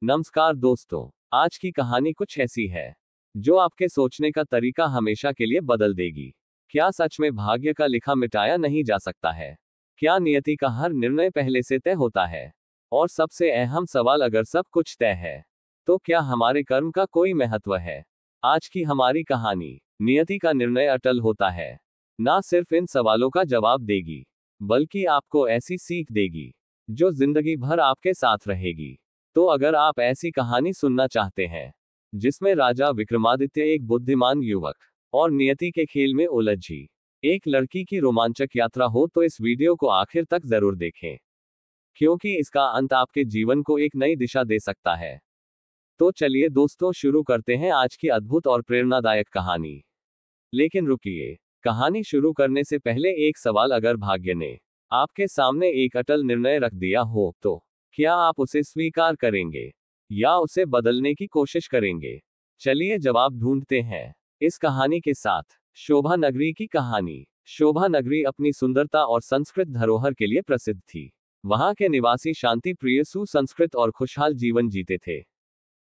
नमस्कार दोस्तों, आज की कहानी कुछ ऐसी है जो आपके सोचने का तरीका हमेशा के लिए बदल देगी। क्या सच में भाग्य का लिखा मिटाया नहीं जा सकता है? क्या नियति का हर निर्णय पहले से तय होता है? और सबसे अहम सवाल, अगर सब कुछ तय है तो क्या हमारे कर्म का कोई महत्व है? आज की हमारी कहानी नियति का निर्णय अटल होता है ना सिर्फ इन सवालों का जवाब देगी, बल्कि आपको ऐसी सीख देगी जो जिंदगी भर आपके साथ रहेगी। तो अगर आप ऐसी कहानी सुनना चाहते हैं जिसमें राजा विक्रमादित्य, एक बुद्धिमान युवक, और नियति के खेल में उलझी एक लड़की की रोमांचक यात्रा हो, तो इस वीडियो को आखिर तक जरूर देखें, क्योंकि इसका अंत आपके जीवन को एक नई दिशा दे सकता है। तो चलिए दोस्तों, शुरू करते हैं आज की अद्भुत और प्रेरणादायक कहानी। लेकिन रुकिए, कहानी शुरू करने से पहले एक सवाल, अगर भाग्य ने आपके सामने एक अटल निर्णय रख दिया हो तो क्या आप उसे स्वीकार करेंगे या उसे बदलने की कोशिश करेंगे? चलिए जवाब ढूंढते हैं इस कहानी के साथ। शोभा नगरी की कहानी। शोभा नगरी अपनी सुंदरता और संस्कृत धरोहर के लिए प्रसिद्ध थी। वहां के निवासी शांति प्रिय, सुसंस्कृत और खुशहाल जीवन जीते थे।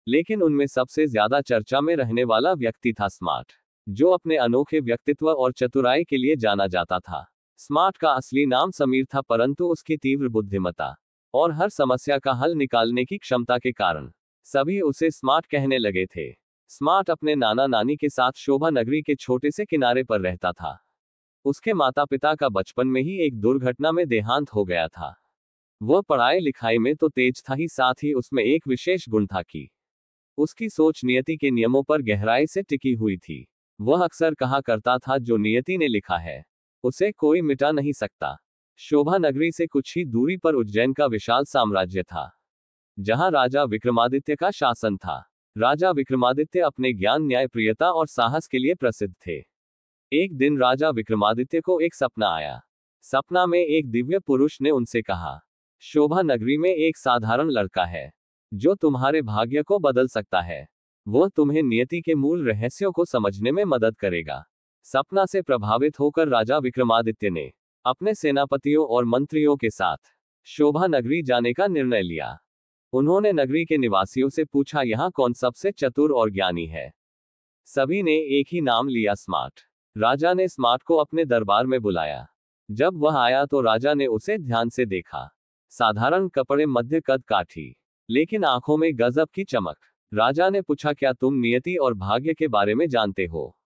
लेकिन उनमें सबसे ज्यादा चर्चा में रहने वाला व्यक्ति था स्मार्ट, जो अपने अनोखे व्यक्तित्व और चतुराई के लिए जाना जाता था। स्मार्ट का असली नाम समीर था, परंतु उसकी तीव्र बुद्धिमत्ता और हर समस्या का हल निकालने की क्षमता के कारण सभी उसे स्मार्ट कहने लगे थे। स्मार्ट अपने नाना नानी के साथ शोभा नगरी के छोटे से किनारे पर रहता था। उसके माता पिता का बचपन में ही एक दुर्घटना में देहांत हो गया था। वह पढ़ाई लिखाई में तो तेज था ही, साथ ही उसमें एक विशेष गुण था कि उसकी सोच नियति के नियमों पर गहराई से टिकी हुई थी। वह अक्सर कहा करता था, जो नियति ने लिखा है उसे कोई मिटा नहीं सकता। शोभा नगरी से कुछ ही दूरी पर उज्जैन का विशाल साम्राज्य था, जहां राजा विक्रमादित्य का शासन था। राजा विक्रमादित्य अपने ज्ञान, न्यायप्रियता और साहस के लिए प्रसिद्ध थे। एक दिन राजा विक्रमादित्य को एक सपना आया। सपना में एक दिव्य पुरुष ने उनसे कहा, शोभा नगरी में एक साधारण लड़का है जो तुम्हारे भाग्य को बदल सकता है। वह तुम्हें नियति के मूल रहस्यों को समझने में मदद करेगा। सपना से प्रभावित होकर राजा विक्रमादित्य ने अपने सेनापतियों और मंत्रियों के साथ शोभा नगरी जाने का निर्णय लिया। उन्होंने नगरी के निवासियों से पूछा, यहाँ कौन सबसे चतुर और ज्ञानी है? सभी ने एक ही नाम लिया, स्मार्ट। राजा ने स्मार्ट को अपने दरबार में बुलाया। जब वह आया तो राजा ने उसे ध्यान से देखा। साधारण कपड़े, मध्य कद, काठी, लेकिन आंखों में गजब की चमक। राजा ने पूछा, क्या तुम नियति और भाग्य के बारे में जानते हो?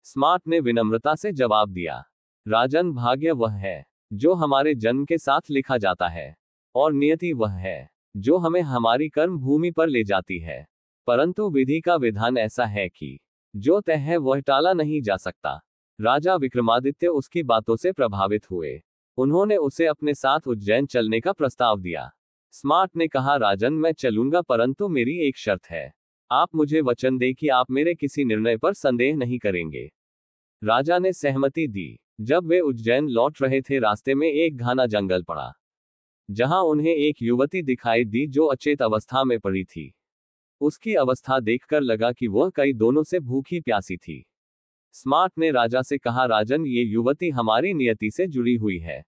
स्मार्ट ने विनम्रता से जवाब दिया, राजन, भाग्य वह है जो हमारे जन्म के साथ लिखा जाता है, और नियति वह है जो हमें हमारी कर्म भूमि पर ले जाती है। परंतु विधि का विधान ऐसा है कि जो तय है वह टाला नहीं जा सकता। राजा विक्रमादित्य उसकी बातों से प्रभावित हुए। उन्होंने उसे अपने साथ उज्जैन चलने का प्रस्ताव दिया। स्मार्ट ने कहा, राजन, मैं चलूंगा, परंतु मेरी एक शर्त है। आप मुझे वचन दें कि आप मेरे किसी निर्णय पर संदेह नहीं करेंगे। राजा ने सहमति दी। जब वे उज्जैन लौट रहे थे, रास्ते में एक घना जंगल पड़ा, जहां उन्हें एक युवती दिखाई दी जो अचेत अवस्था में पड़ी थी। उसकी अवस्था देखकर लगा कि वह कई दिनों से भूखी प्यासी थी। स्मार्ट ने राजा से कहा, राजन, ये युवती हमारी नियति से जुड़ी हुई है,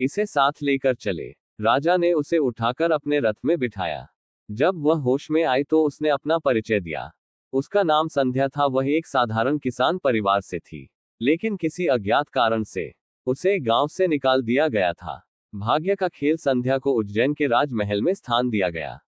इसे साथ लेकर चले। राजा ने उसे उठाकर अपने रथ में बिठाया। जब वह होश में आई तो उसने अपना परिचय दिया। उसका नाम संध्या था। वह एक साधारण किसान परिवार से थी, लेकिन किसी अज्ञात कारण से उसे गांव से निकाल दिया गया था। भाग्य का खेल, संध्या को उज्जैन के राजमहल में स्थान दिया गया।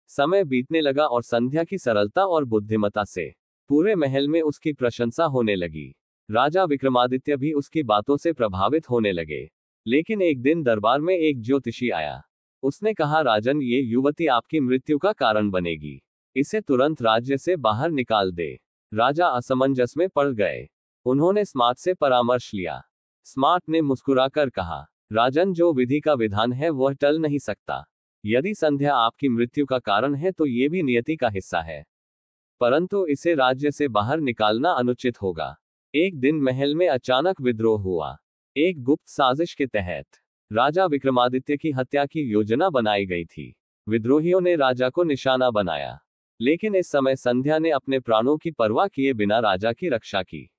समय बीतने लगा और संध्या की सरलता और बुद्धिमत्ता से पूरे महल में उसकी प्रशंसा होने लगी। राजा विक्रमादित्य भी उसकी बातों से प्रभावित होने लगे। लेकिन एक दिन दरबार में एक ज्योतिषी आया। उसने कहा, राजन, ये युवती आपकी मृत्यु का कारण बनेगी, इसे तुरंत राज्य से बाहर निकाल दे। राजा असमंजस में पड़ गए। उन्होंने स्मार्ट से परामर्श लिया। स्मार्ट ने मुस्कुराकर कहा, राजन, जो विधि का विधान है वह टल नहीं सकता। यदि संध्या आपकी मृत्यु का कारण है तो ये भी नियति का हिस्सा है, परंतु इसे राज्य से बाहर निकालना अनुचित होगा। एक दिन महल में अचानक विद्रोह हुआ। एक गुप्त साजिश के तहत राजा विक्रमादित्य की हत्या की योजना बनाई गई थी। विद्रोहियों ने राजा को निशाना बनाया, लेकिन इस समय संध्या ने अपने प्राणों की परवाह किए बिना राजा की रक्षा की।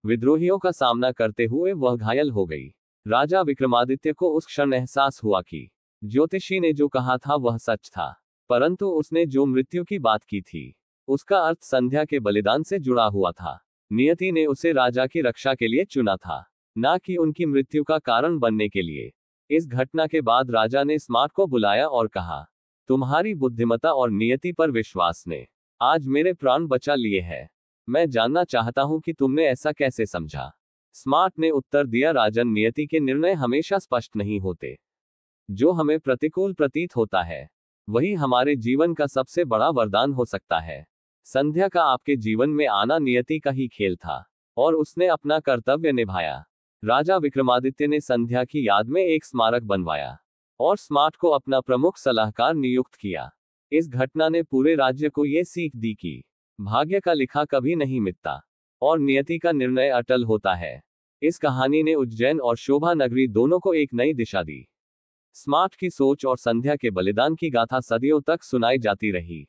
विद्रोहियों का सामना करते हुए वह घायल हो गई। राजा विक्रमादित्य को उस क्षण एहसास हुआ कि ज्योतिषी ने जो कहा था वह सच था। परंतु उसने जो मृत्यु की बात की थी उसका अर्थ संध्या के बलिदान से जुड़ा हुआ था। नियति ने उसे राजा की रक्षा के लिए चुना था, ना कि उनकी मृत्यु का कारण बनने के लिए। इस घटना के बाद राजा ने स्मार्ट को बुलाया और कहा, तुम्हारी बुद्धिमत्ता और नियति पर विश्वास ने आज मेरे प्राण बचा लिए हैं। मैं जानना चाहता हूं कि तुमने ऐसा कैसे समझा। स्मार्ट ने उत्तर दिया, राजन, नियति के निर्णय हमेशा स्पष्ट नहीं होते। जो हमें प्रतिकूल प्रतीत होता है वही हमारे जीवन का सबसे बड़ा वरदान हो सकता है। संध्या का आपके जीवन में आना नियति का ही खेल था और उसने अपना कर्तव्य निभाया। राजा विक्रमादित्य ने संध्या की याद में एक स्मारक बनवाया और स्मार्ट को अपना प्रमुख सलाहकार नियुक्त किया। इस घटना ने पूरे राज्य को यह सीख दी कि भाग्य का लिखा कभी नहीं मिटता और नियति का निर्णय अटल होता है। इस कहानी ने उज्जैन और शोभा नगरी दोनों को एक नई दिशा दी। स्मार्ट की सोच और संध्या के बलिदान की गाथा सदियों तक सुनाई जाती रही।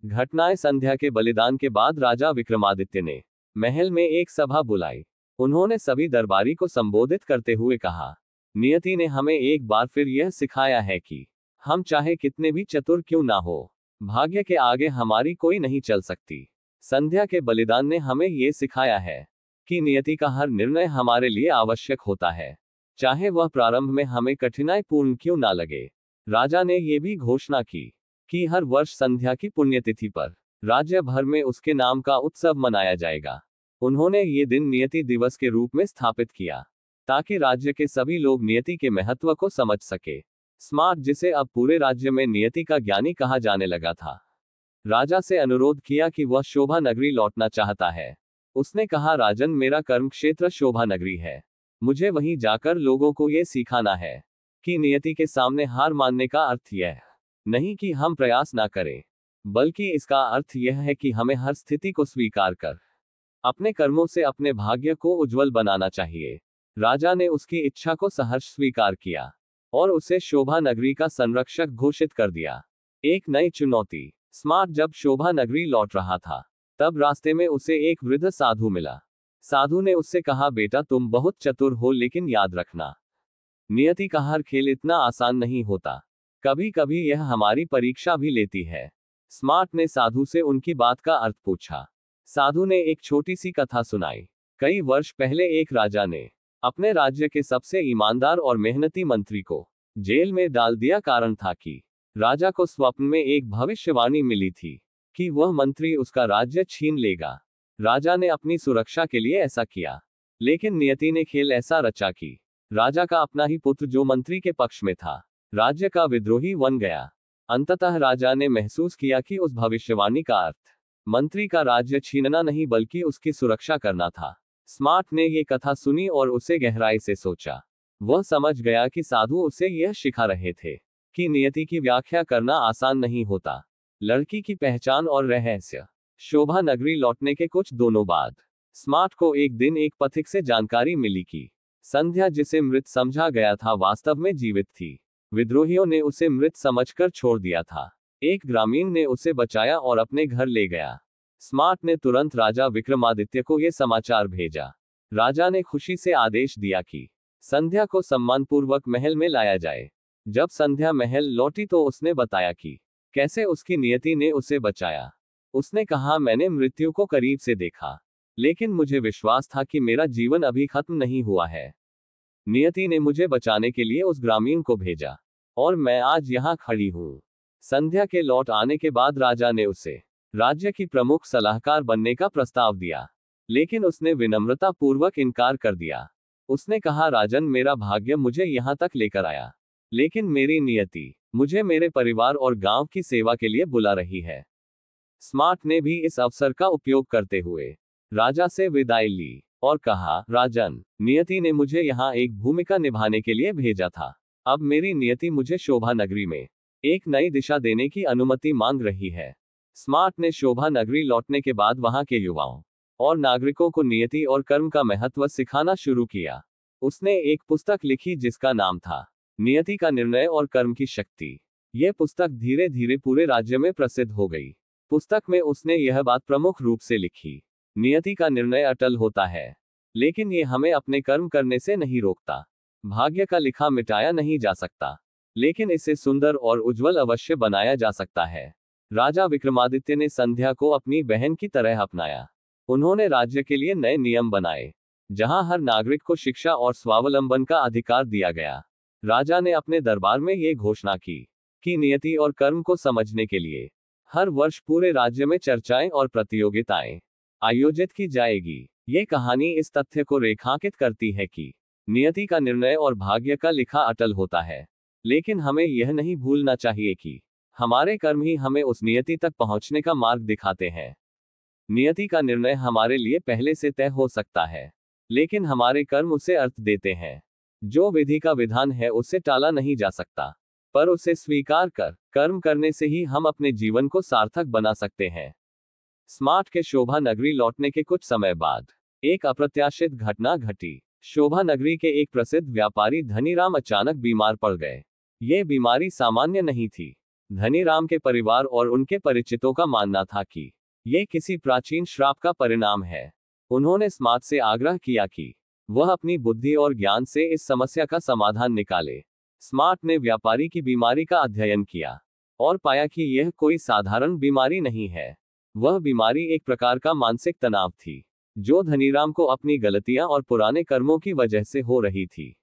घटनाएं। संध्या के बलिदान के बाद राजा विक्रमादित्य ने महल में एक सभा बुलाई। उन्होंने सभी दरबारी को संबोधित करते हुए कहा, नियति ने हमें एक बार फिर यह सिखाया है कि हम चाहे कितने भी चतुर क्यों ना हो, भाग्य के आगे हमारी कोई नहीं चल सकती। संध्या के बलिदान ने हमें यह सिखाया है कि नियति का हर निर्णय हमारे लिए आवश्यक होता है, चाहे वह प्रारंभ में हमें कठिनाई पूर्ण क्यों ना लगे। राजा ने यह भी घोषणा की कि हर वर्ष संध्या की पुण्यतिथि पर राज्य भर में उसके नाम का उत्सव मनाया जाएगा। उन्होंने ये दिन नियति दिवस के रूप में स्थापित किया ताकि राज्य के सभी लोग नियति के महत्व को समझ सके। स्मार्ट, जिसे अब पूरे राज्य में नियति का ज्ञानी कहा जाने लगा था, राजा से अनुरोध किया कि वह शोभा नगरी लौटना चाहता है। उसने कहा, राजन, मेरा कर्म क्षेत्र शोभा नगरी है। मुझे वहीं जाकर लोगों को यह सिखाना है कि नियति के सामने हार मानने का अर्थ यह नहीं कि हम प्रयास ना करें, बल्कि इसका अर्थ यह है कि हमें हर स्थिति को स्वीकार कर अपने कर्मों से अपने भाग्य को उज्जवल बनाना चाहिए। राजा ने उसकी इच्छा को सहर्ष स्वीकार किया और उसे शोभा नगरी का संरक्षक घोषित कर दिया। एक नई चुनौती। स्मार्ट जब शोभा नगरी लौट रहा था तब रास्ते में उसे एक वृद्ध साधु मिला। साधु ने उससे कहा, बेटा, तुम बहुत चतुर हो, लेकिन याद रखना, नियति का हर खेल इतना आसान नहीं होता। कभी कभी यह हमारी परीक्षा भी लेती है। स्मार्ट ने साधु से उनकी बात का अर्थ पूछा। साधु ने एक छोटी सी कथा सुनाई। कई वर्ष पहले एक राजा ने अपने राज्य के सबसे ईमानदार और मेहनती मंत्री को जेल में डाल दिया। कारण था कि राजा को स्वप्न में एक भविष्यवाणी मिली थी कि वह मंत्री उसका राज्य छीन लेगा। राजा ने अपनी सुरक्षा के लिए ऐसा किया, लेकिन नियति ने खेल ऐसा रचा कि राजा का अपना ही पुत्र, जो मंत्री के पक्ष में था, राज्य का विद्रोही बन गया। अंततः राजा ने महसूस किया कि उस भविष्यवाणी का अर्थ मंत्री का राज्य छीनना नहीं बल्कि उसकी सुरक्षा करना था। स्मार्ट ने ये कथा सुनी और उसे गहराई से सोचा। वह समझ गया कि साधु उसे यह सिखा रहे थे कि नियति की व्याख्या करना आसान नहीं होता। लड़की की पहचान और रहस्य। शोभा नगरी लौटने के कुछ दिनों बाद स्मार्ट को एक दिन एक पथिक से जानकारी मिली कि संध्या, जिसे मृत समझा गया था, वास्तव में जीवित थी। विद्रोहियों ने उसे मृत समझकर छोड़ दिया था। एक ग्रामीण ने उसे बचाया और अपने घर ले गया। स्मार्ट ने तुरंत राजा विक्रमादित्य को यह समाचार भेजा। राजा ने खुशी से आदेश दिया कि संध्या को सम्मानपूर्वक महल में लाया जाए। जब संध्या महल लौटी तो उसने बताया कि कैसे उसकी नियति ने उसे बचाया। उसने कहा, मैंने मृत्यु को करीब से देखा, लेकिन मुझे विश्वास था कि मेरा जीवन अभी खत्म नहीं हुआ है। नियति ने मुझे बचाने के लिए उस ग्रामीण को भेजा और मैं आज यहाँ खड़ी हूँ। संध्या के लौट आने के बाद राजा ने उसे राज्य की प्रमुख सलाहकार बनने का प्रस्ताव दिया, लेकिन उसने विनम्रता पूर्वक इनकार कर दिया। उसने कहा, राजन, मेरा भाग्य मुझे यहाँ तक लेकर आया, लेकिन मेरी नियति मुझे मेरे परिवार और गांव की सेवा के लिए बुला रही है। स्मार्ट ने भी इस अवसर का उपयोग करते हुए राजा से विदाई ली और कहा, राजन, नियति ने मुझे यहाँ एक भूमिका निभाने के लिए भेजा था। अब मेरी नियति मुझे शोभा नगरी में एक नई दिशा देने की अनुमति मांग रही है। स्मार्ट ने शोभा नगरी लौटने के बाद वहां के युवाओं और नागरिकों को नियति और कर्म का महत्व सिखाना शुरू किया। उसने एक पुस्तक लिखी जिसका नाम था नियति का निर्णय और कर्म की शक्ति। यह पुस्तक धीरे धीरे पूरे राज्य में प्रसिद्ध हो गई। पुस्तक में उसने यह बात प्रमुख रूप से लिखी, नियति का निर्णय अटल होता है, लेकिन ये हमें अपने कर्म करने से नहीं रोकता। भाग्य का लिखा मिटाया नहीं जा सकता, लेकिन इसे सुंदर और उज्जवल अवश्य बनाया जा सकता है। राजा विक्रमादित्य ने संध्या को अपनी बहन की तरह अपनाया। उन्होंने राज्य के लिए नए नियम बनाए, जहां हर नागरिक को शिक्षा और स्वावलंबन का अधिकार दिया गया। राजा ने अपने दरबार में ये घोषणा की कि नियति और कर्म को समझने के लिए हर वर्ष पूरे राज्य में चर्चाएं और प्रतियोगिताएं आयोजित की जाएगी। ये कहानी इस तथ्य को रेखांकित करती है कि नियति का निर्णय और भाग्य का लिखा अटल होता है, लेकिन हमें यह नहीं भूलना चाहिए कि हमारे कर्म ही हमें उस नियति तक पहुंचने का मार्ग दिखाते हैं। नियति का निर्णय हमारे लिए पहले से तय हो सकता है, लेकिन हमारे कर्म उसे अर्थ देते हैं। जो विधि का विधान है उसे टाला नहीं जा सकता, पर उसे स्वीकार कर कर्म करने से ही हम अपने जीवन को सार्थक बना सकते हैं। स्मार्ट के शोभा नगरी लौटने के कुछ समय बाद एक अप्रत्याशित घटना घटी। शोभा नगरी के एक प्रसिद्ध व्यापारी धनीराम अचानक बीमार पड़ गए। ये बीमारी सामान्य नहीं थी। धनीराम के परिवार और उनके परिचितों का मानना था कि ये किसी प्राचीन श्राप का परिणाम है। उन्होंने स्मार्ट से आग्रह किया कि वह अपनी बुद्धि और ज्ञान से इस समस्या का समाधान निकाले। स्मार्ट ने व्यापारी की बीमारी का अध्ययन किया और पाया कि यह कोई साधारण बीमारी नहीं है। वह बीमारी एक प्रकार का मानसिक तनाव थी, जो धनीराम को अपनी गलतियां और पुराने कर्मों की वजह से हो रही थी।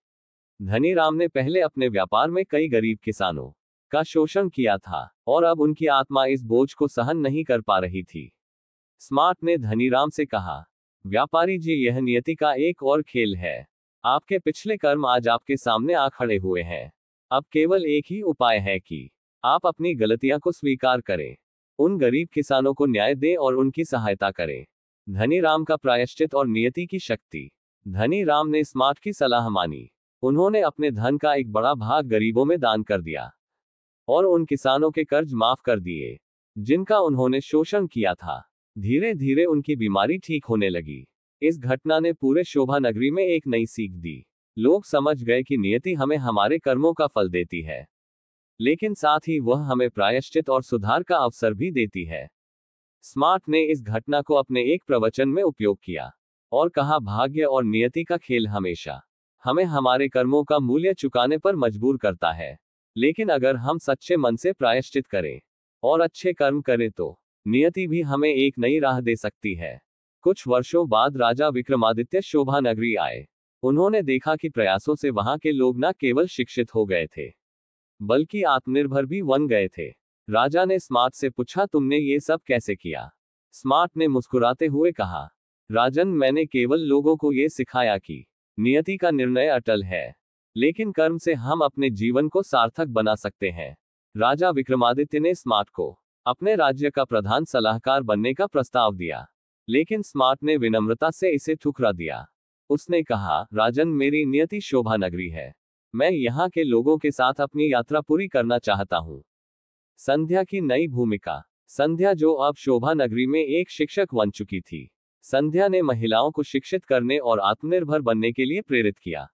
धनीराम ने पहले अपने व्यापार में कई गरीब किसानों का शोषण किया था और अब उनकी आत्मा इस बोझ को सहन नहीं कर पा रही थी। स्मार्ट ने धनीराम से कहा, व्यापारी जी, यह नियति का एक और खेल है। आपके पिछले कर्म आज आपके सामने आ खड़े हुए हैं। अब केवल एक ही उपाय है कि आप अपनी गलतियां को स्वीकार करें, उन गरीब किसानों को न्याय दें और उनकी सहायता करें। धनीराम का प्रायश्चित और नियति की शक्ति। धनीराम ने स्मार्ट की सलाह मानी। उन्होंने अपने धन का एक बड़ा भाग गरीबों में दान कर दिया और उन किसानों के कर्ज माफ कर दिए जिनका उन्होंने शोषण किया था। धीरे धीरे उनकी बीमारी ठीक होने लगी। इस घटना ने पूरे शोभा नगरी में एक नई सीख दी। लोग समझ गए कि नियति हमें हमारे कर्मों का फल देती है, लेकिन साथ ही वह हमें प्रायश्चित और सुधार का अवसर भी देती है। स्मार्ट ने इस घटना को अपने एक प्रवचन में उपयोग किया और कहा, भाग्य और नियति का खेल हमेशा हमें हमारे कर्मों का मूल्य चुकाने पर मजबूर करता है, लेकिन अगर हम सच्चे मन से प्रायश्चित करें और अच्छे कर्म करें तो नियति भी हमें एक नई राह दे सकती है। कुछ वर्षों बाद राजा विक्रमादित्य शोभा नगरी आए। उन्होंने देखा कि प्रयासों से वहां के लोग न केवल शिक्षित हो गए थे, बल्कि आत्मनिर्भर भी बन गए थे। राजा ने स्मार्ट से पूछा, तुमने ये सब कैसे किया? स्मार्ट ने मुस्कुराते हुए कहा, राजन, मैंने केवल लोगों को ये सिखाया कि नियति का निर्णय अटल है, लेकिन कर्म से हम अपने जीवन को सार्थक बना सकते हैं। राजा विक्रमादित्य ने स्मार्ट को अपने राज्य का प्रधान सलाहकार बनने का प्रस्ताव दिया, लेकिन स्मार्ट ने विनम्रता से इसे ठुकरा दिया। उसने कहा, राजन, मेरी नियति शोभा नगरी है। मैं यहाँ के लोगों के साथ अपनी यात्रा पूरी करना चाहता हूँ। संध्या की नई भूमिका। संध्या, जो अब शोभा नगरी में एक शिक्षक बन चुकी थी, संध्या ने महिलाओं को शिक्षित करने और आत्मनिर्भर बनने के लिए प्रेरित किया।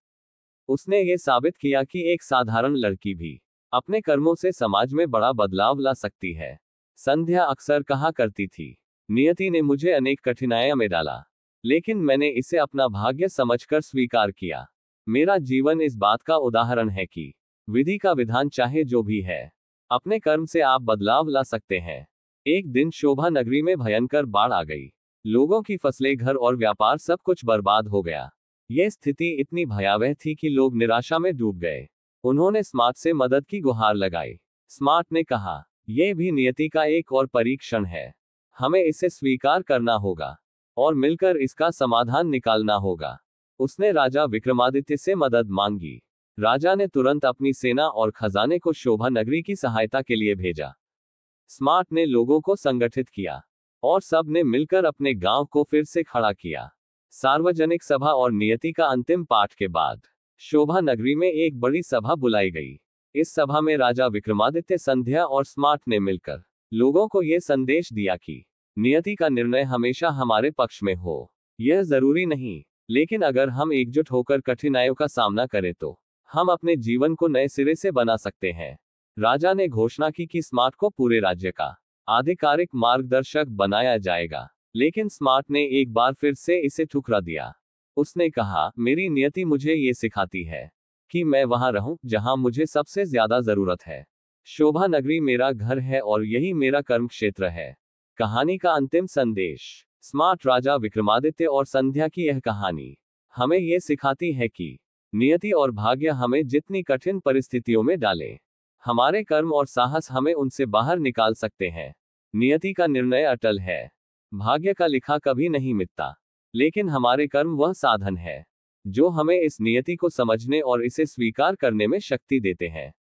उसने ये साबित किया कि एक साधारण लड़की भी अपने कर्मों से समाज में बड़ा बदलाव ला सकती है। संध्या अक्सर कहा करती थी, नियति ने मुझे अनेक कठिनाइयों में डाला, लेकिन मैंने इसे अपना भाग्य समझकर स्वीकार किया। मेरा जीवन इस बात का उदाहरण है कि विधि का विधान चाहे जो भी है, अपने कर्म से आप बदलाव ला सकते हैं। एक दिन शोभा नगरी में भयंकर बाढ़ आ गई। लोगों की फसलें, घर और व्यापार सब कुछ बर्बाद हो गया। यह स्थिति इतनी भयावह थी कि लोग निराशा में डूब गए। उन्होंने स्मार्ट से मदद की गुहार लगाई। स्मार्ट ने कहा, यह भी नियति का एक और परीक्षण है। हमें इसे स्वीकार करना होगा और मिलकर इसका समाधान निकालना होगा। उसने राजा विक्रमादित्य से मदद मांगी। राजा ने तुरंत अपनी सेना और खजाने को शोभा नगरी की सहायता के लिए भेजा। स्मार्ट ने लोगों को संगठित किया और सब ने मिलकर अपने गांव को फिर से खड़ा किया। सार्वजनिक सभा और नियति का अंतिम पाठ के बाद शोभा नगरी में एक बड़ी सभा बुलाई गई। इस सभा में राजा विक्रमादित्य, संध्या और स्मार्ट ने मिलकर लोगों को यह संदेश दिया कि नियति का निर्णय हमेशा हमारे पक्ष में हो। यह जरूरी नहीं, लेकिन अगर हम एकजुट होकर कठिनाइयों का सामना करें तो हम अपने जीवन को नए सिरे से बना सकते हैं। राजा ने घोषणा की कि स्मार्ट को पूरे राज्य का आधिकारिक मार्गदर्शक बनाया जाएगा, लेकिन स्मार्ट ने एक बार फिर से इसे ठुकरा दिया। उसने कहा, मेरी नियति मुझे ये सिखाती है कि मैं वहां रहूं जहां मुझे सबसे ज्यादा जरूरत है। शोभा नगरी मेरा घर है और यही मेरा कर्म क्षेत्र है। कहानी का अंतिम संदेश। स्मार्ट राजा विक्रमादित्य और संध्या की यह कहानी हमें यह सिखाती है कि नियति और भाग्य हमें जितनी कठिन परिस्थितियों में डालें, हमारे कर्म और साहस हमें उनसे बाहर निकाल सकते हैं। नियति का निर्णय अटल है, भाग्य का लिखा कभी नहीं मिटता, लेकिन हमारे कर्म वह साधन है जो हमें इस नियति को समझने और इसे स्वीकार करने में शक्ति देते हैं।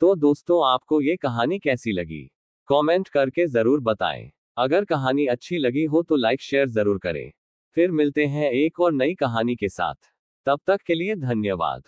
तो दोस्तों, आपको ये कहानी कैसी लगी? कमेंट करके जरूर बताएं। अगर कहानी अच्छी लगी हो तो लाइक शेयर जरूर करें। फिर मिलते हैं एक और नई कहानी के साथ। तब तक के लिए धन्यवाद।